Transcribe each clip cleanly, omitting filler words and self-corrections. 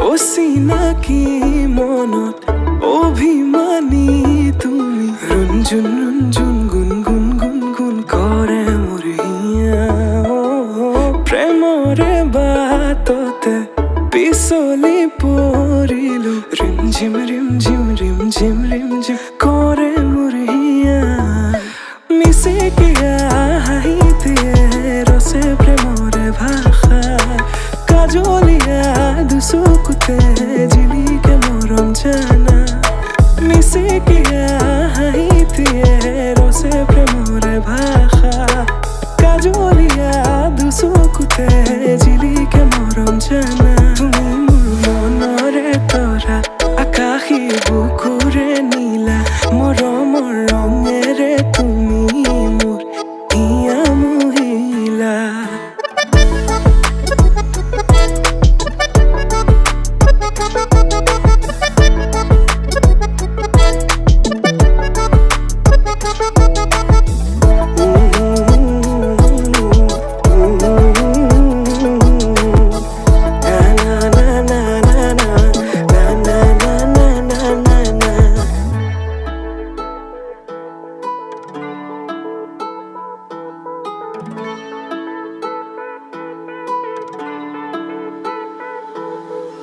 অচিনাকি মনত অভিমানী তুমি ৰঞ্জুন ৰঞ্জুন গুণগুণ গুণগুণ কৰে মোৰ হিয়া প্ৰেমৰে বাটতে পিছলি পৰিলো ৰিমঝিম ৰিমঝিম ৰিমঝিম ৰিমঝিম কৰে মোৰ হিয়া মিচিকিয়া হাঁহি দিয়ে ৰচে প্ৰেমৰে ভাষা কাজলিয়া দুচকুতে জিলিকে মৰম জানা মিচিকিয়া হাঁহি দিয়ে ৰচে প্ৰেমৰে ভাষা কাজলিয়া দুচকুতে জিলিকে মৰম জানা তুমি মোৰ মনৰে তৰা আকাশী বুকুৰে নীলা মৰমৰ ৰঙেৰে তুমি মোৰ হিয়া মহিলা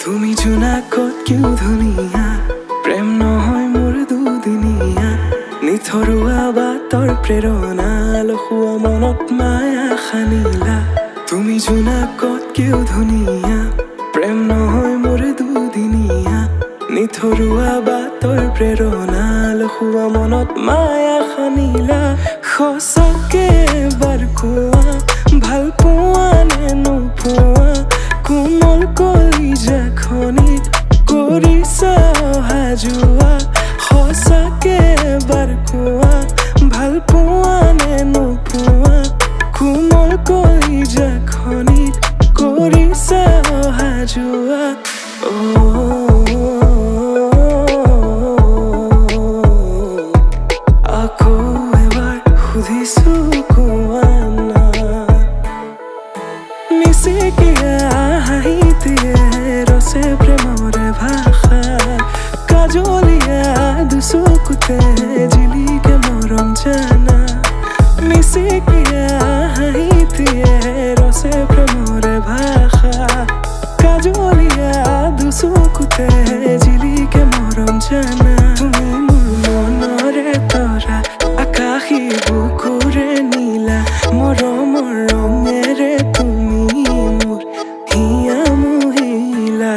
তুমি জোনাকতকৈও ধুনীয়া প্ৰেম নহয় মোৰ দুদিনীয়া নিথৰুৱা বাটৰ প্ৰেৰণা লখুৱা মনত মায়া সানিলা তুমি জোনাকতকৈও ধুনীয়া প্ৰেম নহয় মোৰ দুদিনীয়া নিথৰুৱা বাটৰ প্ৰেৰণা লখুৱা মনত মায়া সানিলা সঁচাকে এবাৰ কোৱা ভাল পোৱা নে নোপোৱা কোমল কলিজাখনিত কৰিছা অহা যোৱা সঁচাকে এবাৰ কোৱা ভাল পোৱা নে নোপোৱা কোমল কলিজাখনিত কৰিছা অহা যোৱা আকৌ এবাৰ সুধিছো কোৱা না মিচিকিয়া হাঁহি দিয়ে ৰচে প্ৰেমৰে ভাষা কাজলিয়া দুচকুতে জিলিকে মৰম জানা মিচিকিয়া হাঁহি দিয়ে ৰচে প্ৰেমৰে ভাষা কাজলিয়া দুচকুতে জিলিকে মৰম জানা তুমি মোৰ মনৰে তৰা আকাশী বুকুৰে নীলা মৰমৰ ৰঙেৰে তুমি মোৰ হিয়া মহিলা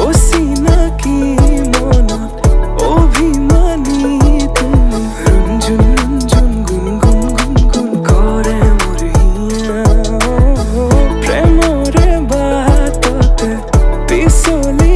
অচিনাকি মনত অভিমানী তুমি ৰঞ্জুন ৰঞ্জুন গুণগুণ গুণগুণ কৰে মোৰ হিয়া প্ৰেমৰে বাটতে পিছলি